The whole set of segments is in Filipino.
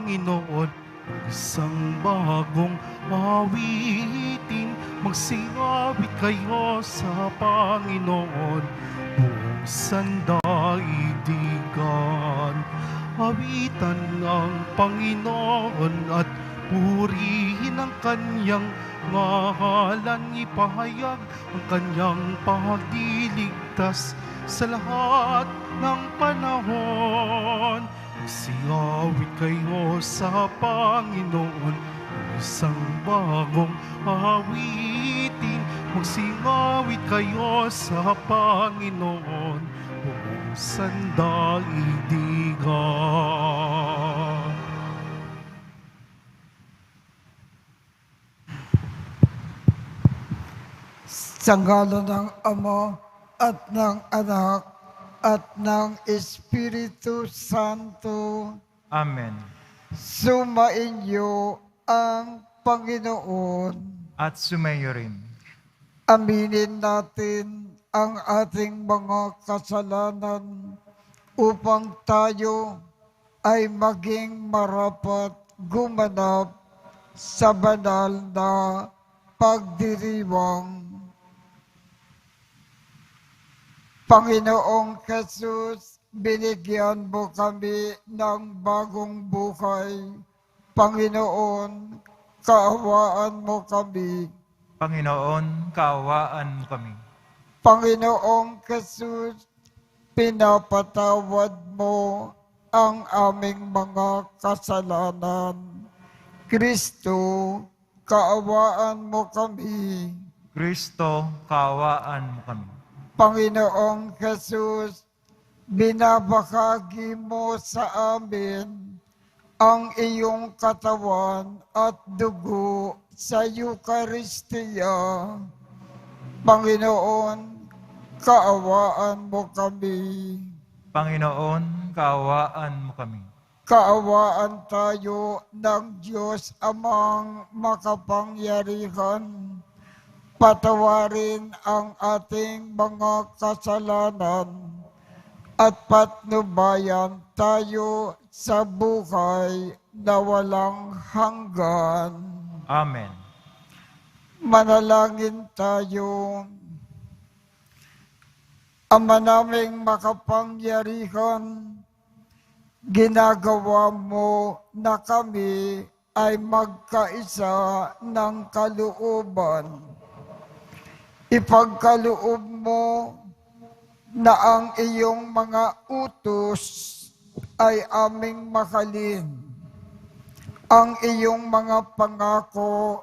Panginoon. Isang bagong awitin, magsiawit kayo sa Panginoon. Buong sandaigdigan, awitan ang Panginoon at purihin ang kanyang ngalan. Ipahayag ang kanyang pagdiligtas sa lahat ng panahon. Magsiawit kayo sa Panginoon, isang bagong awitin. Magsiawit kayo sa Panginoon, buong sandaigdigan. Sa ngalan ng Ama at ng Anak at ng Espiritu Santo. Amen. Sumainyo ang Panginoon. At sumayo rin. Aminin natin ang ating mga kasalanan upang tayo ay maging marapat gumanap sa banal na pagdiriwang. Panginoong Jesus, binigyan mo kami ng bagong buhay. Panginoon, kaawaan mo kami. Panginoon, kaawaan mo kami. Panginoong Jesus, pinapatawad mo ang aming mga kasalanan. Kristo, kaawaan mo kami. Kristo, kaawaan mo kami. Panginoong Jesus, binabahagi mo sa amin ang iyong katawan at dugo sa Eucharistia. Panginoon, kaawaan mo kami. Panginoon, kaawaan mo kami. Kaawaan tayo ng Diyos Amang makapangyarihan. Patawarin ang ating mga kasalanan at patnubayan tayo sa buhay na walang hanggan. Amen. Manalangin tayo. Ama naming makapangyarihan, ginagawa mo na kami ay magkaisa ng kalooban. Ipagkaloob mo na ang iyong mga utos ay aming mahalin. Ang iyong mga pangako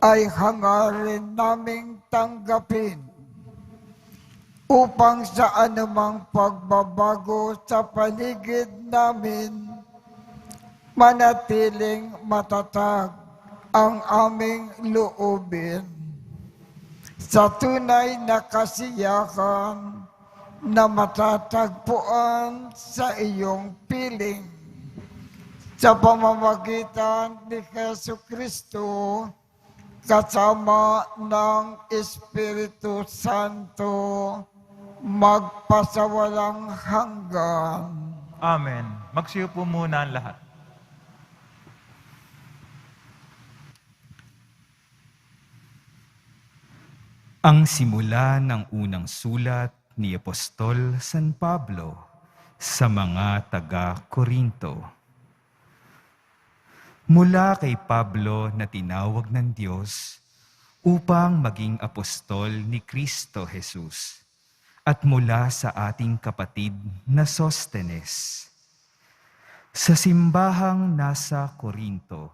ay hangarin naming tanggapin upang sa anumang pagbabago sa paligid namin, manatiling matatag ang aming loobin. Sa tunay na kasiyahan na matatagpuan sa iyong piling. Sa pamamagitan ni Jesucristo, kasama ng Espiritu Santo, magpasawalang hanggan. Amen. Magsiyo po muna ang lahat. Ang simula ng unang sulat ni Apostol San Pablo sa mga taga-Korinto. Mula kay Pablo na tinawag ng Diyos upang maging apostol ni Kristo Jesus at mula sa ating kapatid na Sostenes. Sa simbahang nasa Korinto,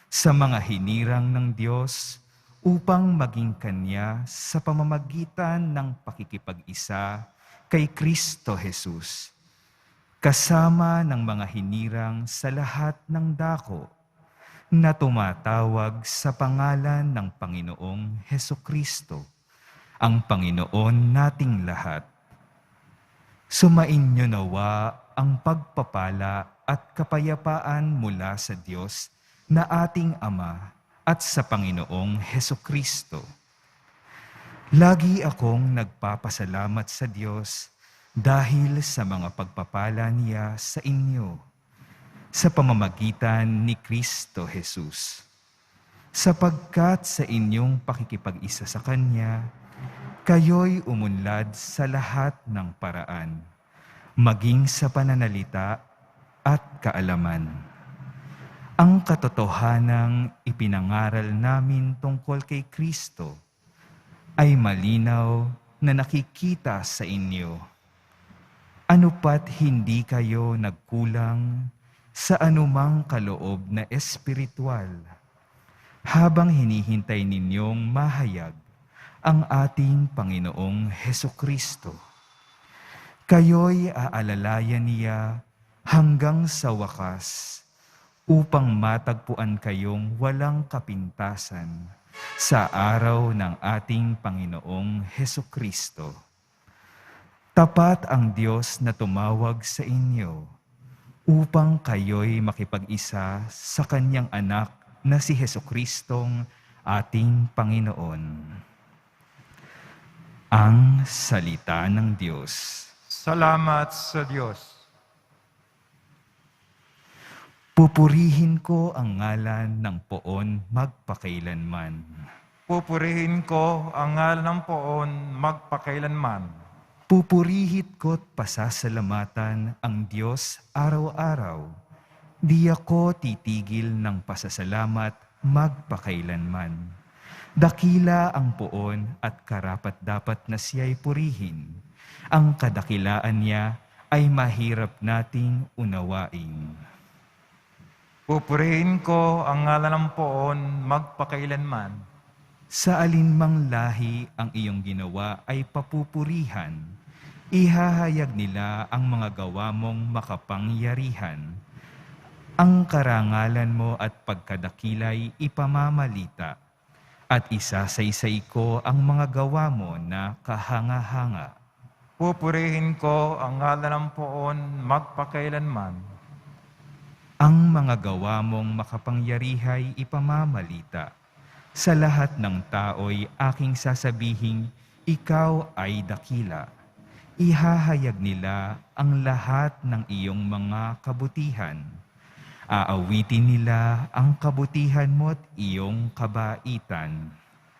sa mga hinirang ng Diyos upang maging Kanya sa pamamagitan ng pakikipag-isa kay Kristo Jesus, kasama ng mga hinirang sa lahat ng dako na tumatawag sa pangalan ng Panginoong Hesukristo, ang Panginoon nating lahat. Sumainyo nawa ang pagpapala at kapayapaan mula sa Diyos na ating Ama at sa Panginoong Hesukristo. Lagi akong nagpapasalamat sa Diyos dahil sa mga pagpapala niya sa inyo. sa pamamagitan ni Kristo Jesus. Sapagkat sa inyong pakikipag-isa sa Kanya, kayo'y umunlad sa lahat ng paraan, maging sa pananalita at kaalaman. Ang katotohanang ipinangaral namin tungkol kay Kristo ay malinaw na nakikita sa inyo. Ano pat hindi kayo nagkulang sa anumang kaloob na espiritual habang hinihintay ninyong mahayag ang ating Panginoong Hesukristo. Kayo'y aalalayan niya hanggang sa wakas upang matagpuan kayong walang kapintasan sa araw ng ating Panginoong Hesukristo. Tapat ang Diyos na tumawag sa inyo upang kayo'y makipag-isa sa Kanyang anak na si Hesukristong ating Panginoon. Ang salita ng Diyos. Salamat sa Diyos. Pupurihin ko ang ngalan ng Poon magpakailanman. Pupurihin ko ang ngalan ng Poon magpakailanman. Pupurihit ko't pasasalamatan ang Diyos araw-araw. Di ako titigil ng pasasalamat magpakailanman. Dakila ang Poon at karapat-dapat na siya'y purihin. Ang kadakilaan niya ay mahirap nating unawain. Pupurihin ko ang ngalan ng Poon magpakailanman. Sa alinmang lahi ang iyong ginawa ay papupurihan. Ihahayag nila ang mga gawa mong makapangyarihan. Ang karangalan mo at pagkadakila'y ipamamalita. At isasaysay ko ang mga gawa mo na kahanga-hanga. Pupurihin ko ang ngalan ng Poon magpakailanman. Ang mga gawa mong makapangyarihay ipamamalita. Sa lahat ng tao'y aking sasabihing, ikaw ay dakila. Ihahayag nila ang lahat ng iyong mga kabutihan. Aawitin nila ang kabutihan mo't iyong kabaitan.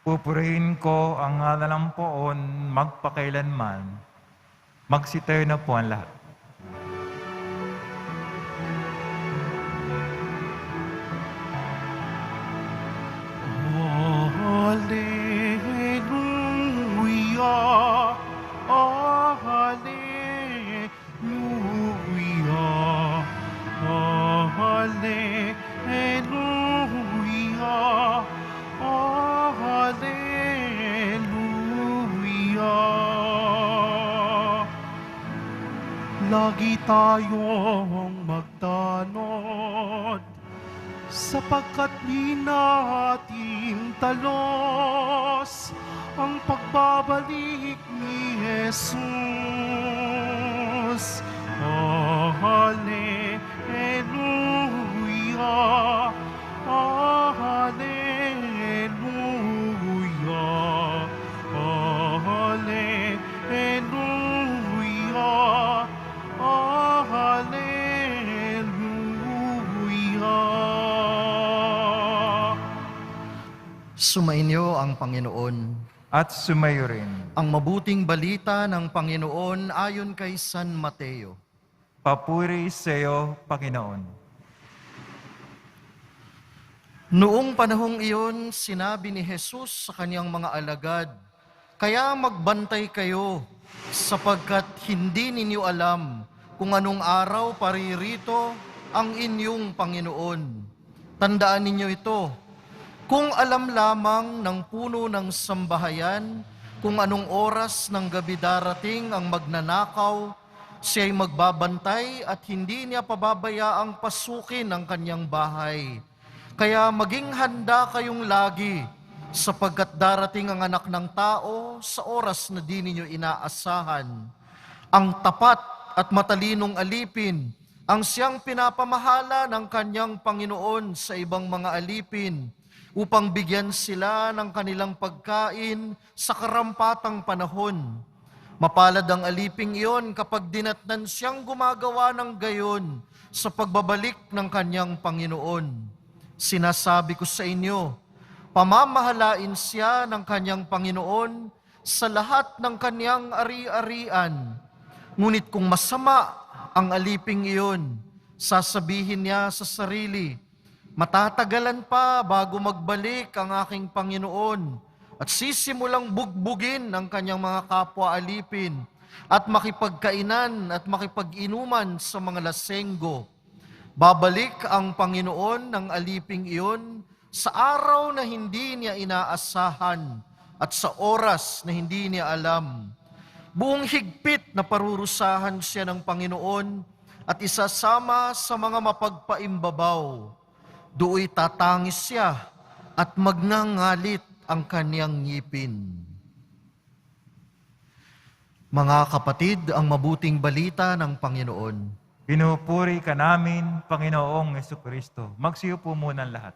Pupurihin ko ang ngalan ng Poon magpakailanman. Magsitayo na po ang lahat. Hallelujah, hallelujah, hallelujah, hallelujah. Lagi tayong magtanod sapagkat di natin talos ang pagbabalik ni Jesus. Hallelujah, hallelujah, hallelujah, hallelujah. Sumainyo ang Panginoon. At sumayo rin. Ang mabuting balita ng Panginoon ayon kay San Mateo. Papuri sa iyo, Panginoon. Noong panahong iyon, sinabi ni Jesus sa kanyang mga alagad, "Kaya magbantay kayo, sapagkat hindi ninyo alam kung anong araw paririto ang inyong Panginoon. Tandaan ninyo ito, kung alam lamang ng puno ng sambahayan kung anong oras ng gabi darating ang magnanakaw, siya'y magbabantay at hindi niya pababayaang pasukin ang kanyang bahay. Kaya maging handa kayong lagi, sapagkat darating ang Anak ng Tao sa oras na di ninyo inaasahan. Ang tapat at matalinong alipin ang siyang pinapamahala ng kanyang Panginoon sa ibang mga alipin, upang bigyan sila ng kanilang pagkain sa karampatang panahon. Mapalad ang aliping iyon kapag dinatnan siyang gumagawa ng gayon sa pagbabalik ng kanyang Panginoon. Sinasabi ko sa inyo, pamamahalain siya ng kanyang Panginoon sa lahat ng kanyang ari-arian. Ngunit kung masama ang aliping iyon, sasabihin niya sa sarili, matatagalan pa bago magbalik ang aking Panginoon at sisimulang bugbugin ang kanyang mga kapwa alipin at makipagkainan at makipag-inuman sa mga lasenggo. Babalik ang Panginoon ng aliping iyon sa araw na hindi niya inaasahan at sa oras na hindi niya alam. Buong higpit na parurusahan siya ng Panginoon at isasama sa mga mapagpaimbabaw. Dooy tatangis siya at magngangalit ang kaniyang ngipin. Mga kapatid, ang mabuting balita ng Panginoon. Pinupuri ka namin, Panginoong Jesucristo. Magsiyo po muna ang lahat.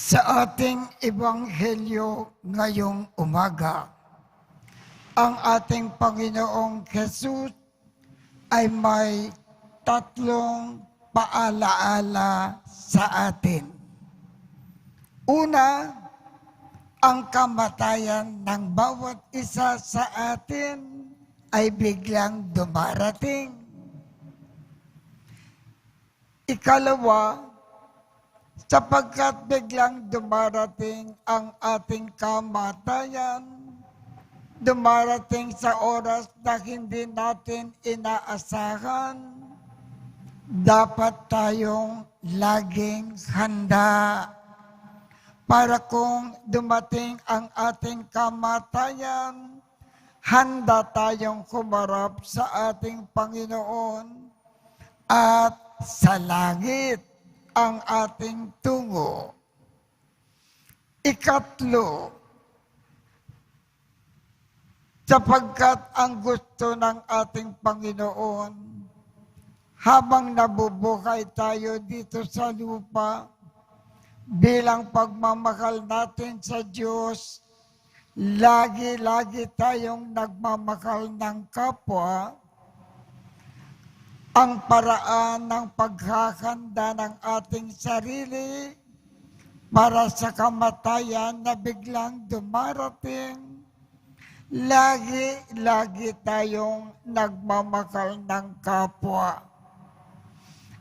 Sa ating ebanghelyo ngayong umaga, ang ating Panginoong Jesus ay may tatlong paalaala sa atin. Una, ang kamatayan ng bawat isa sa atin ay biglang dumarating. Ikalawa, sapagkat biglang dumarating ang ating kamatayan, dumarating sa oras na hindi natin inaasahan, dapat tayong laging handa para kung dumating ang ating kamatayan, handa tayong kumarap sa ating Panginoon at sa langit ang ating tungo. Ikatlo, sapagkat ang gusto ng ating Panginoon, habang nabubuhay tayo dito sa lupa, bilang pagmamahal natin sa Diyos, lagi-lagi tayong nagmamahal ng kapwa. Ang paraan ng paghahanda ng ating sarili para sa kamatayan na biglang dumarating, lagi-lagi tayong nagmamahal ng kapwa.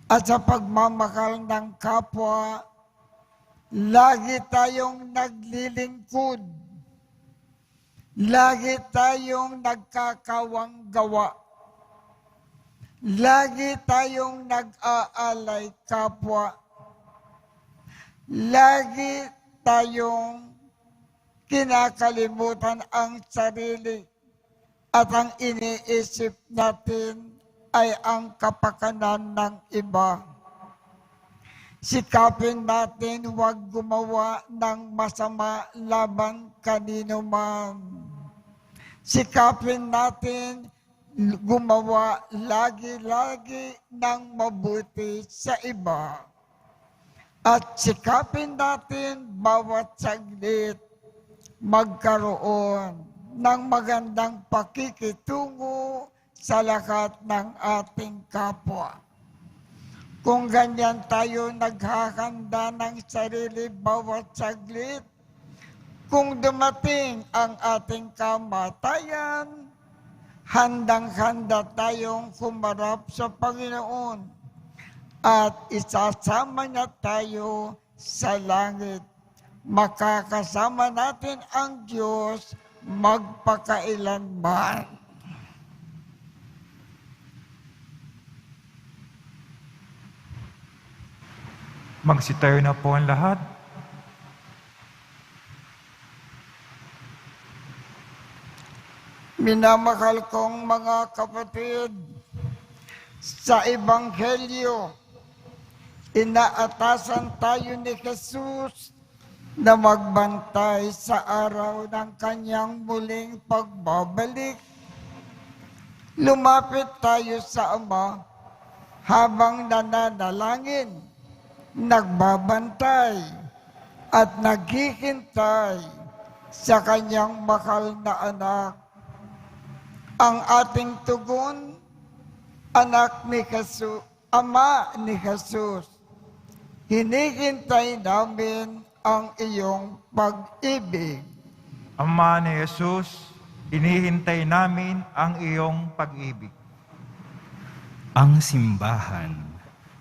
At sa pagmamahal ng kapwa, lagi tayong naglilingkod. Lagi tayong nagkakawang gawa. Lagi tayong nag-aalay kapwa. Lagi tayong kinakalimutan ang sarili at ang iniisip natin ay ang kapakanan ng iba. Sikapin natin huwag gumawa ng masama laban kanino man. Sikapin natin gumawa lagi-lagi ng mabuti sa iba. At sikapin natin bawat saglit magkaroon ng magandang pakikitungo sa lahat ng ating kapwa. Kung ganyan tayo naghahanda ng sarili bawat saglit, kung dumating ang ating kamatayan, handang-handa tayong humarap sa Panginoon at isasama niya tayo sa langit. Makakasama natin ang Diyos magpakailanman. Magsitayo na po ang lahat. Minamahal kong mga kapatid, sa Ebanghelyo, inaatasan tayo ni Jesus na magbantay sa araw ng kanyang muling pagbabalik. Lumapit tayo sa Ama habang nananalangin, nagbabantay, at naghihintay sa kanyang mahal na anak. Ang ating tugon, anak ni Jesus, Ama ni Jesus, hinihintay namin ang iyong pag-ibig. Ama ni Jesus, hinihintay namin ang iyong pag-ibig. Ang simbahan,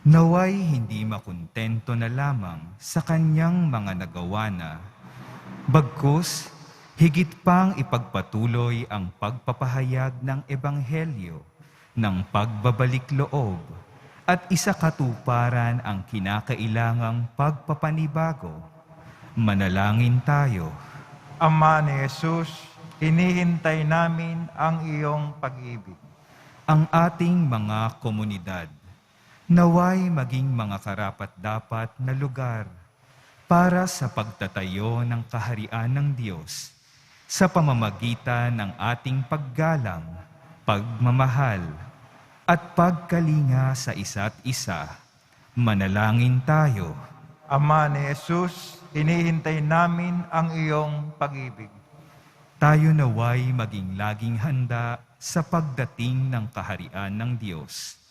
naway hindi makontento na lamang sa kanyang mga nagawa na, bagkus higit pang ipagpatuloy ang pagpapahayag ng Ebanghelyo ng pagbabalik loob at isakatuparan ang kinakailangang pagpapanibago. Manalangin tayo. Ama ni Jesus, hinihintay namin ang iyong pag-ibig. Ang ating mga komunidad, naway maging mga karapat-dapat na lugar para sa pagtatayo ng kaharian ng Diyos sa pamamagitan ng ating paggalang, pagmamahal, at pagkalinga sa isa't isa. Manalangin tayo. Ama ni Jesus, hinihintay namin ang iyong pag-ibig. Tayo naway maging laging handa sa pagdating ng kaharian ng Diyos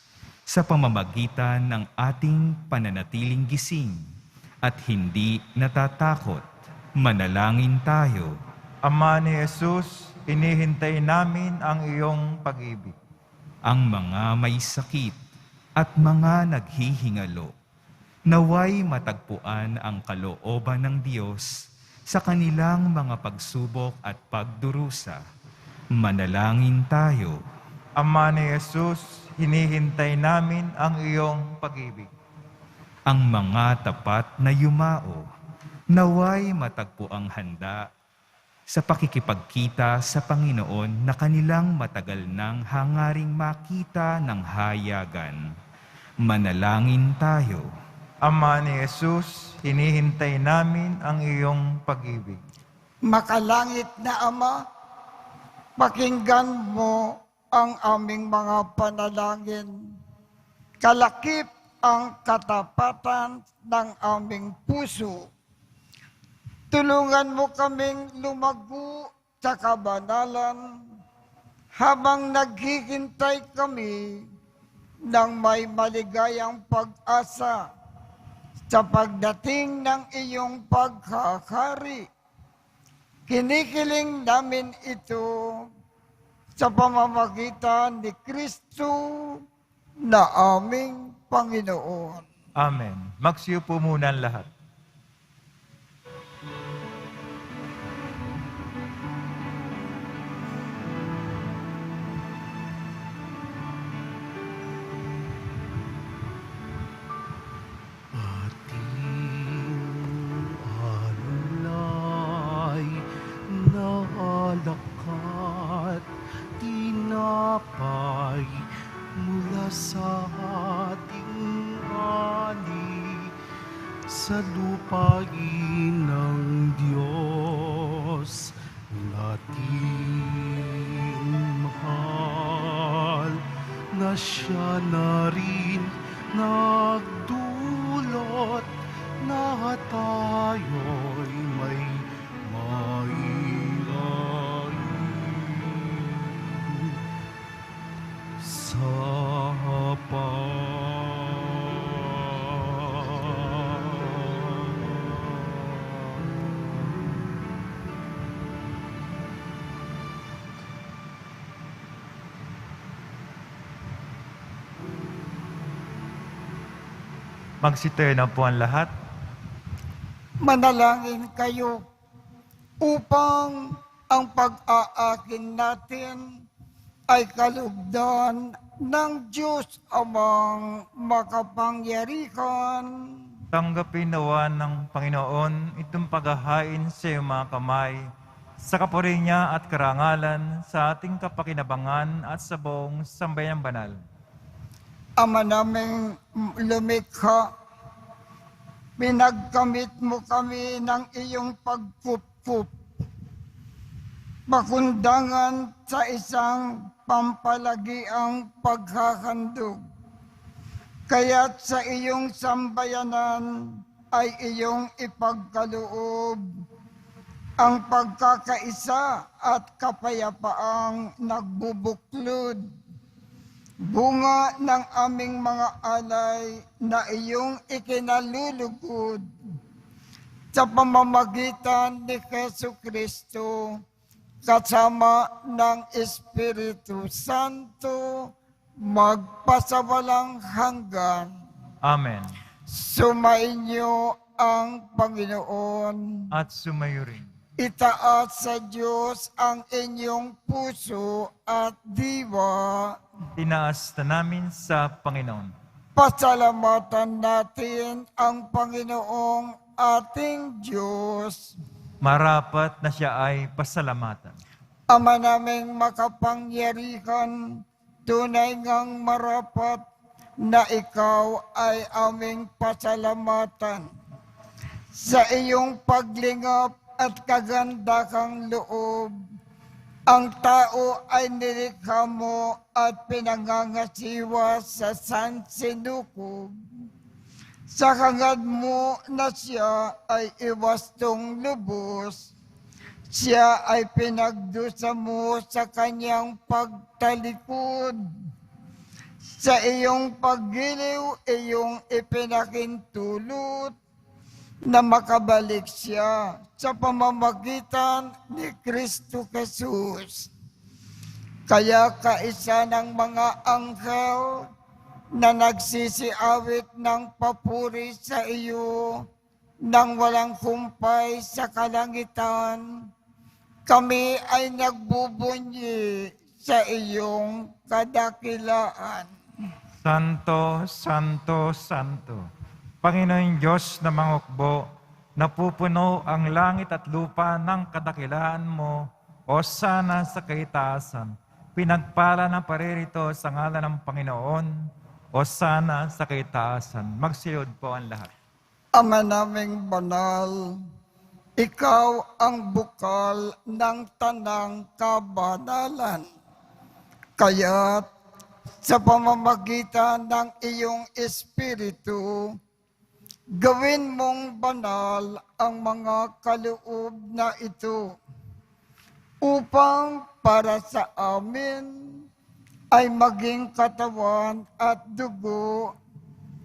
sa pamamagitan ng ating pananatiling gising at hindi natatakot. Manalangin tayo. Ama ni Jesus, hinihintay namin ang iyong pag-ibig. Ang mga may sakit at mga naghihingalo, naway matagpuan ang kalooban ng Diyos sa kanilang mga pagsubok at pagdurusa. Manalangin tayo. Ama ni Jesus, hinihintay namin ang iyong pag-ibig. Ang mga tapat na yumao, naway matagpo ang handa sa pakikipagkita sa Panginoon na kanilang matagal nang hangaring makita ng hayagan. Manalangin tayo. Ama ni Jesus, hinihintay namin ang iyong pag-ibig. Makalangit na Ama, pakinggan mo ang aming mga panalangin. Kalakip ang katapatan ng aming puso. Tulungan mo kaming lumago sa kabanalan habang naghihintay kami ng may maligayang pag-asa sa pagdating ng iyong pagkakari. Kinikiling namin ito sa pamamagitan ni Kristo na aming Panginoon. Amen. Magsiyo po muna ang lahat. Lakat, tinapay mula sa ating ani, sa lupain ng Diyos nating mahal, na siya na rin nagdulot na tayo'y may Magsitayo na po ang lahat. Manalangin kayo upang ang pag-aakin natin ay kalugdan ng Diyos amang makapangyarihan. Tanggapin nawa ng Panginoon itong paghahain sa iyong mga kamay, sa kapuri niya at karangalan, sa ating kapakinabangan at sa buong sambayang banal. Ama naming lumikha, pinagkamit mo kami ng iyong pagkup-kup. Pakundangan sa isang pampalagiang paghahandog. Kaya't sa iyong sambayanan ay iyong ipagkaloob ang pagkakaisa at kapayapaang nagbubuklod. Bunga ng aming mga alay na iyong ikinalulugod sa pamamagitan ni Jesucristo kasama ng Espiritu Santo magpasawalang hanggan. Amen. Sumainyo ang Panginoon. At sumayo rin. Itaas sa Diyos ang inyong puso at diwa. Tinaas na namin sa Panginoon. Pasalamatan natin ang Panginoong ating Diyos. Marapat na siya ay pasalamatan. Ama naming makapangyarihan, tunay ngang marapat na ikaw ay aming pasalamatan. Sa iyong paglingap at kagandahang loob, ang tao ay nilikha mo at pinangangasiwa sa sansinukob. Sa hangad mo na siya ay iwastong lubos, siya ay pinagdusa mo sa kanyang pagtalikod. Sa iyong paggiliw, iyong ipinakintulot na makabalik siya sa pamamagitan ni Kristo Jesus. Kaya kaisa ng mga anghel na nagsisiawit ng papuri sa iyo nang walang humpay sa kalangitan, kami ay nagbubunyi sa iyong kadakilaan. Santo, Santo, Santo, Panginoon Diyos na mangukbo, napupuno ang langit at lupa ng kadakilaan mo, o sana sa kaitaasan. Pinagpala ng paririto sa ngalan ng Panginoon, o sana sa kaitaasan. Magsilod po ang lahat. Ama naming banal, ikaw ang bukal ng tanang kabanalan. Kaya't sa pamamagitan ng iyong Espiritu, gawin mong banal ang mga kaloob na ito upang para sa amin ay maging katawan at dugo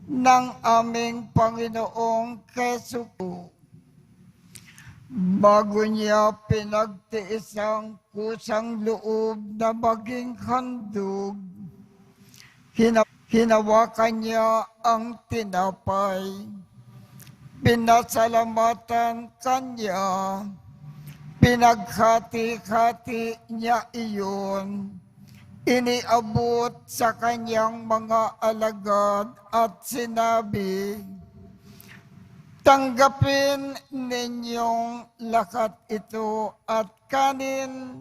ng aming Panginoong Jesucristo. Bago niya pinagtiis ang kusang loob na maging handog, hinawakan niya ang tinapay. Pinasalamatan kanya, pinaghati-hati niya iyon, iniabot sa kanyang mga alagad at sinabi, tanggapin ninyong lahat ito at kanin.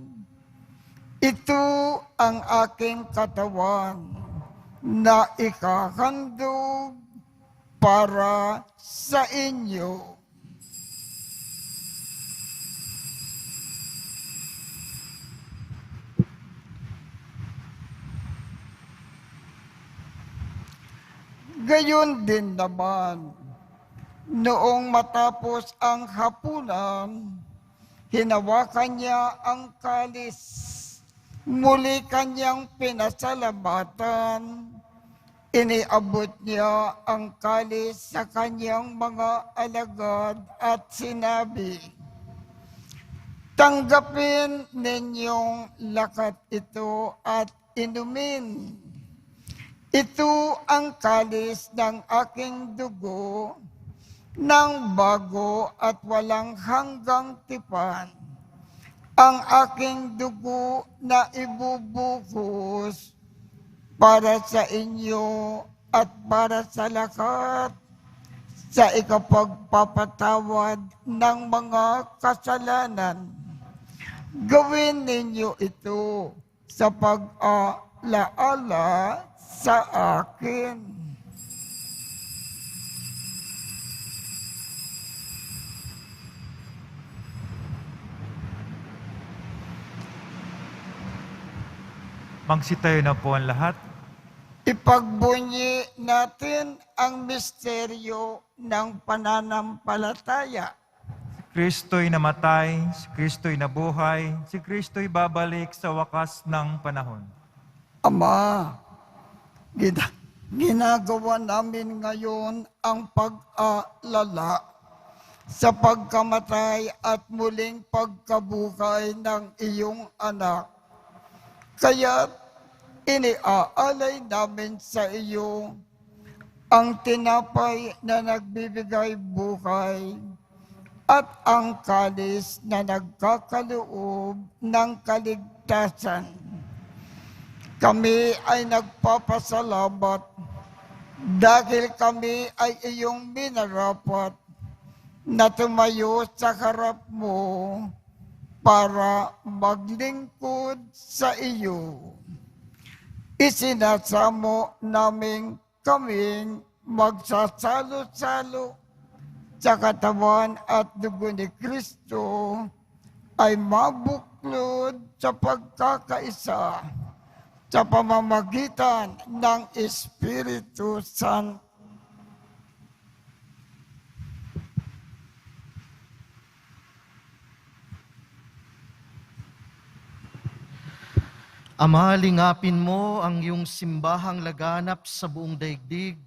Ito ang aking katawan na ikahandog para sa inyo. Gayon din naman, noong matapos ang hapunan, hinawakan niya ang kalis, muli kanyang pinasalamatan, iniabot niya ang kalis sa kanyang mga alagad at sinabi, tanggapin ninyong lahat ito at inumin. Ito ang kalis ng aking dugo, ng bago at walang hanggang tipan, ang aking dugo na ibubuhos para sa inyo at para sa lahat sa ikapagpapatawad ng mga kasalanan. Gawin ninyo ito sa pag-alaala sa akin. Magsitayo na po ang lahat. Ipagbunyi natin ang misteryo ng pananampalataya. Si Kristo'y namatay, si Kristo'y nabuhay, si Kristo'y babalik sa wakas ng panahon. Ama, ginagawa namin ngayon ang pag-aalala sa pagkamatay at muling pagkabuhay ng iyong anak. Kaya iniaalay namin sa iyo ang tinapay na nagbibigay buhay at ang kalis na nagkakaloob ng kaligtasan. Kami ay nagpapasalamat dahil kami ay iyong minarapat na tumayo sa harap mo para maglingkod sa iyo. Isinasamo namin kaming magsasalo-salo sa katawan at dugo ni Kristo ay mabuklod sa pagkakaisa sa pamamagitan ng Espiritu Santo. Ama, lingapin mo ang iyong simbahang laganap sa buong daigdig.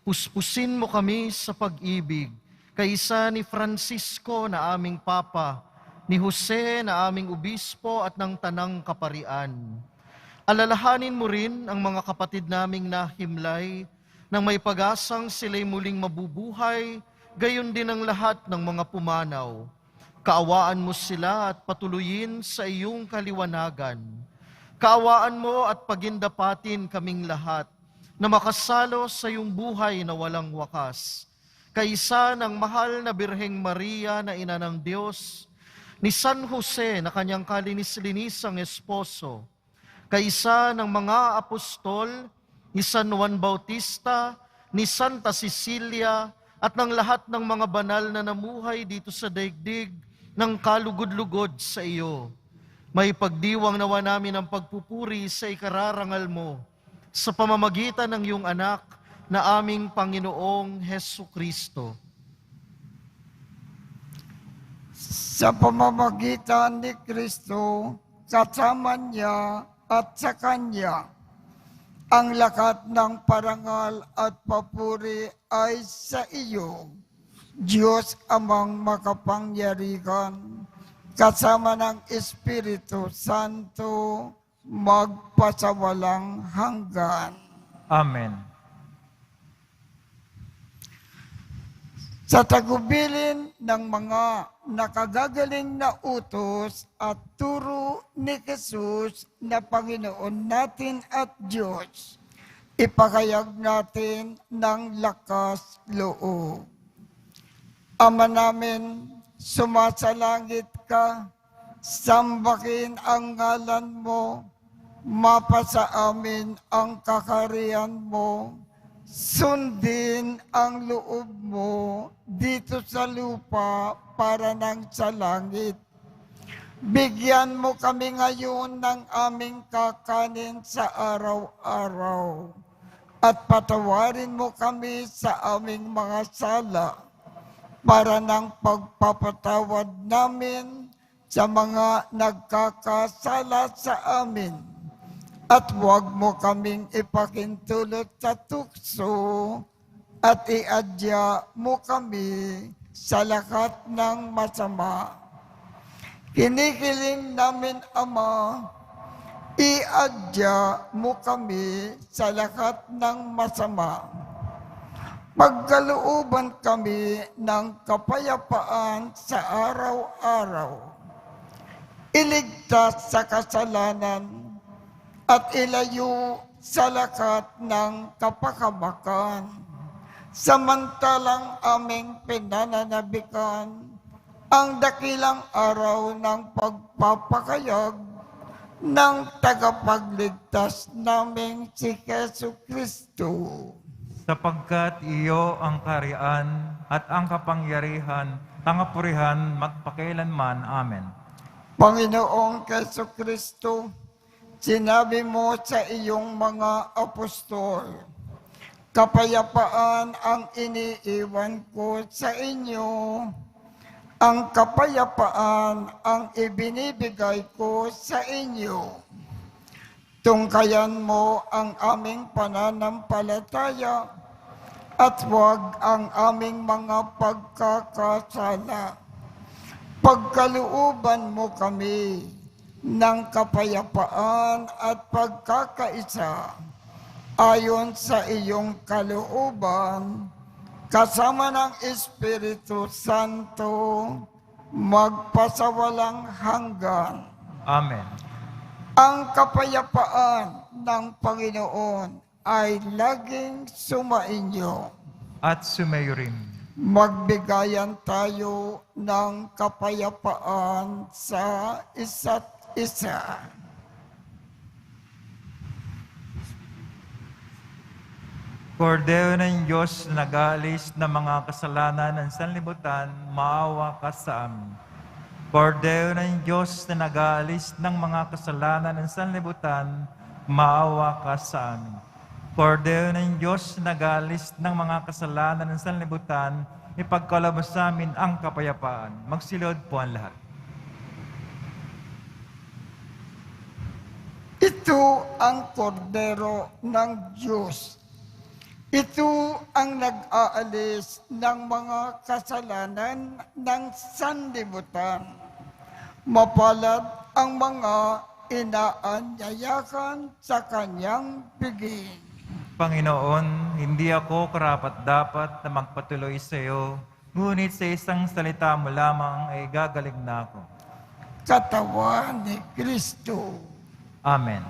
Puspusin mo kami sa pag-ibig, kaisa ni Francisco na aming Papa, ni Jose na aming Obispo at ng Tanang Kaparian. Alalahanin mo rin ang mga kapatid naming nahimlay, nang may pag-asang sila'y muling mabubuhay, gayon din ang lahat ng mga pumanaw. Kaawaan mo sila at patuloyin sa iyong kaliwanagan. Kaawaan mo at pagindapatin kaming lahat na makasalo sa iyong buhay na walang wakas. Kaisa ng mahal na Birheng Maria na Ina ng Diyos, ni San Jose na kanyang kalinis-linisang esposo, kaisa ng mga apostol, ni San Juan Bautista, ni Santa Cecilia, at ng lahat ng mga banal na namuhay dito sa daigdig ng kalugod-lugod sa iyo. May pagdiwang nawa namin ang pagpupuri sa ikararangal mo sa pamamagitan ng iyong anak na aming Panginoong Hesukristo. Sa pamamagitan ni Kristo, kasama niya at sa Kanya, ang lakat ng parangal at papuri ay sa iyo, Diyos Amang makapangyarihan, kasama ng Espiritu Santo, magpasawalang hanggan. Amen. Sa tagubilin ng mga nakagagaling na utos at turo ni Jesus na Panginoon natin at Diyos, ipakayag natin ng lakas loob. Ama namin, sumasalangit ka, sambahin ang ngalan mo, mapasa amin ang kakarian mo, sundin ang loob mo dito sa lupa para nang sa langit. Bigyan mo kami ngayon ng aming kakanin sa araw-araw at patawarin mo kami sa aming mga sala para ng pagpapatawad namin sa mga nagkakasala sa amin. At huwag mo kaming ipakintulot sa tukso at iadya mo kami sa lahat ng masama. Kinikiling namin, Ama, iadya mo kami sa lahat ng masama. Pagkalooban kami ng kapayapaan sa araw-araw. Iligtas sa kasalanan at ilayo sa lakat ng kapakamakan. Samantalang aming pinananabikan ang dakilang araw ng pagpapakayag ng tagapagligtas naming si Jesucristo. Sapagkat iyo ang kaharian at ang kapangyarihan, tangapurihan, magpakailanman. Amen. Panginoong Jesucristo, sinabi mo sa iyong mga apostol, kapayapaan ang iniiwan ko sa inyo, ang kapayapaan ang ibinibigay ko sa inyo. Tungkayan mo ang aming pananampalataya at huwag ang aming mga pagkakasala. Pagkalooban mo kami ng kapayapaan at pagkakaisa ayon sa iyong kalooban, kasama ng Espiritu Santo, magpasawalang hanggan. Amen. Ang kapayapaan ng Panginoon ay laging sumainyo. At sumayo rin. Magbigayan tayo ng kapayapaan sa isa't isa. Kordero ng Diyos na nag-aalis ng mga kasalanan ng sanlibutan, maawa ka sa amin. Kordero ng Diyos na nag-aalis ng mga kasalanan ng sanlibutan, maawa ka sa amin. Kordero ng Diyos na nag-aalis ng mga kasalanan ng sanlibutan, ipagkaloob sa amin ang kapayapaan. Magsilod po ang lahat. Ito ang kordero ng Diyos. Ito ang nag-aalis ng mga kasalanan ng sanlibutan. Mapalad ang mga inaanyayakan sa kanyang piging. Panginoon, hindi ako karapat-dapat na magpatuloy sa iyo, ngunit sa isang salita mo lamang ay gagaling na ako. Katawan ni Kristo. Amen.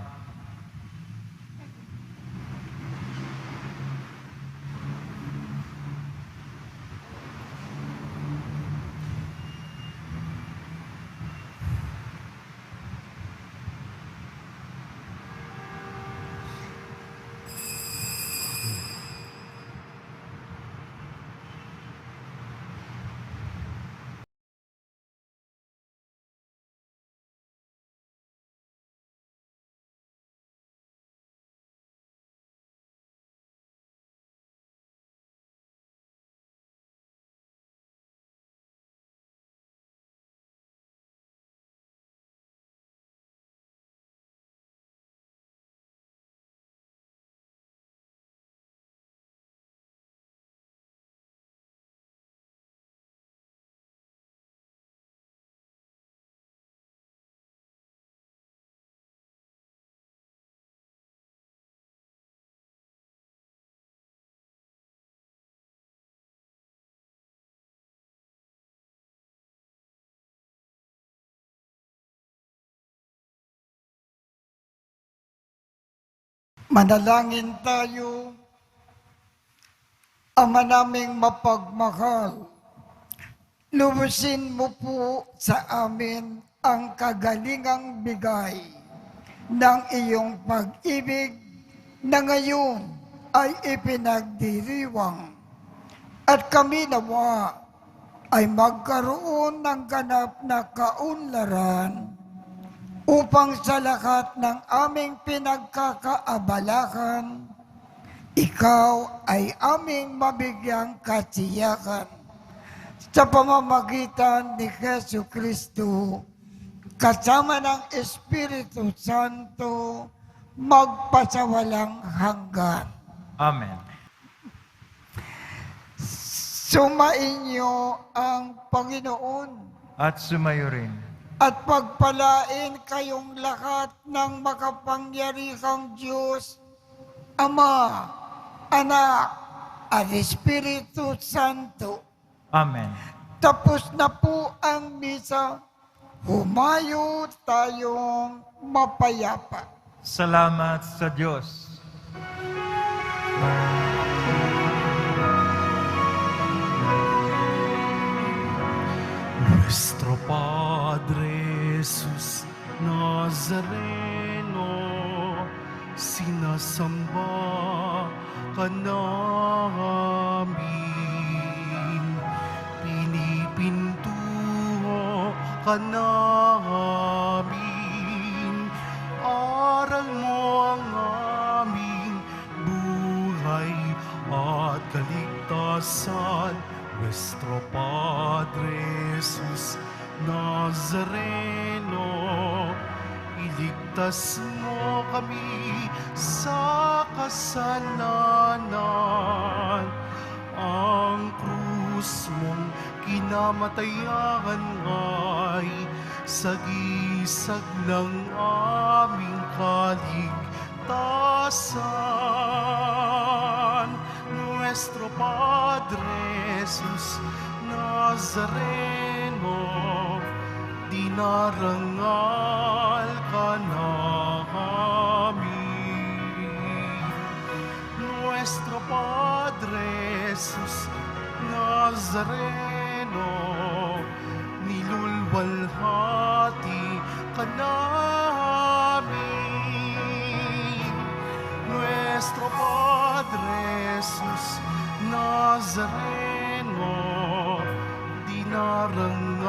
Manalangin tayo. Ama naming mapagmahal, lubusin mo po sa amin ang kagalingang bigay ng iyong pag-ibig na ngayon ay ipinagdiriwang. At kami nawa ay magkaroon ng ganap na kaunlaran upang sa lahat ng aming pinagkakaabalakan, ikaw ay aming mabigyang katiyakan sa pamamagitan ni Jesu Kristo, kasama ng Espiritu Santo, magpasawalang hanggan. Amen. Sumainyo ang Panginoon At sumayo rin. at pagpalain kayong lahat ng makapangyarihang Diyos, Ama, Anak, at Espiritu Santo. Amen. Tapos na po ang misa. Humayo tayong mapayapa. Salamat sa Diyos. Nuestro Padre Jesus Nazareno, sinasamba ka namin, pinipintuho ka namin, dasal nuestro Padre Jesus Nazareno, iligtas mo kami sa kasalanan. Ang krus mong kinamatayan ay sagisag ng aming kaligtasan. Nuestro Padre Jesus Nazareno, dinarangal ka namin. Nuestro Padre Jesus Nazareno, nilulwalhati ka namin. Nuestro Padre Jesus Nazareno, dinarangal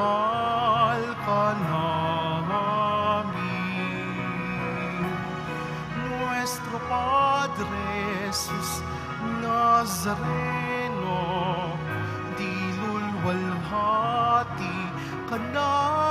ka namin. Nuestro Padre Jesus Nazareno, dilulwalhati ka namin.